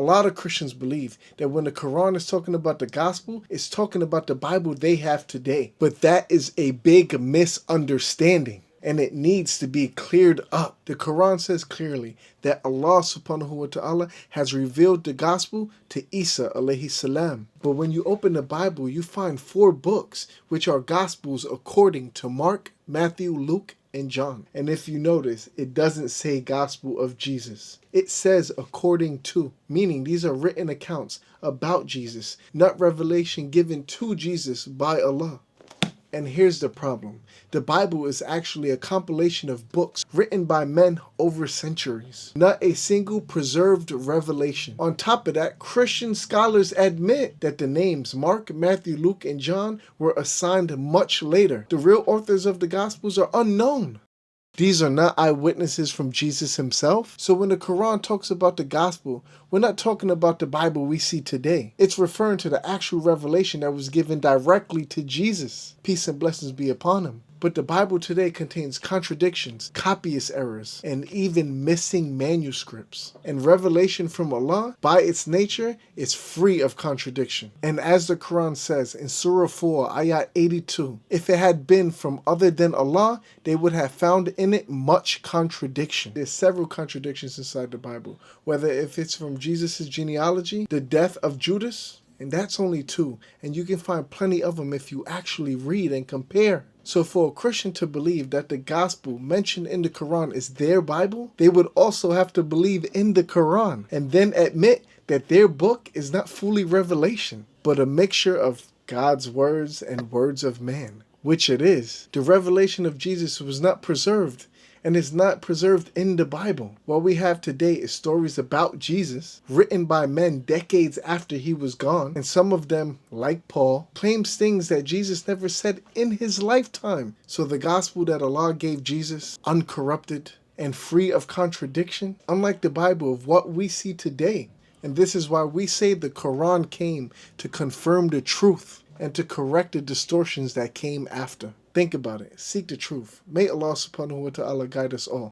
lot of Christians believe that when the Quran is talking about the gospel, it's talking about the Bible they have today. But that is a big misunderstanding, and it needs to be cleared up. The Quran says clearly that Allah subhanahu wa ta'ala has revealed the gospel to Isa alayhi salam. But when you open the Bible, you find 4 books which are gospels according to Mark, Matthew, Luke, and John. And if you notice, it doesn't say gospel of Jesus. It says according to, meaning these are written accounts about Jesus, not revelation given to Jesus by Allah. And here's the problem. The Bible is actually a compilation of books written by men over centuries, not a single preserved revelation. On top of that, Christian scholars admit that the names Mark, Matthew, Luke, and John were assigned much later. The real authors of the Gospels are unknown. These are not eyewitnesses from Jesus himself. So when the Quran talks about the gospel, we're not talking about the Bible we see today. It's referring to the actual revelation that was given directly to Jesus. Peace and blessings be upon him. But the Bible today contains contradictions, copyist errors, and even missing manuscripts. And revelation from Allah, by its nature, is free of contradiction. And as the Quran says in Surah 4, Ayah 82, if it had been from other than Allah, they would have found in it much contradiction. There's several contradictions inside the Bible, whether if it's from Jesus' genealogy, the death of Judas, and that's only 2, and you can find plenty of them if you actually read and compare. So for a Christian to believe that the gospel mentioned in the Quran is their Bible, they would also have to believe in the Quran and then admit that their book is not fully revelation, but a mixture of God's words and words of man, which it is. The revelation of Jesus was not preserved, and is not preserved in the Bible. What we have today is stories about Jesus written by men decades after he was gone, and some of them, like Paul, claims things that Jesus never said in his lifetime. So the gospel that Allah gave Jesus, uncorrupted and free of contradiction, unlike the Bible of what we see today. And this is why we say the Quran came to confirm the truth and to correct the distortions that came after. Think about it. Seek the truth. May Allah subhanahu wa ta'ala guide us all.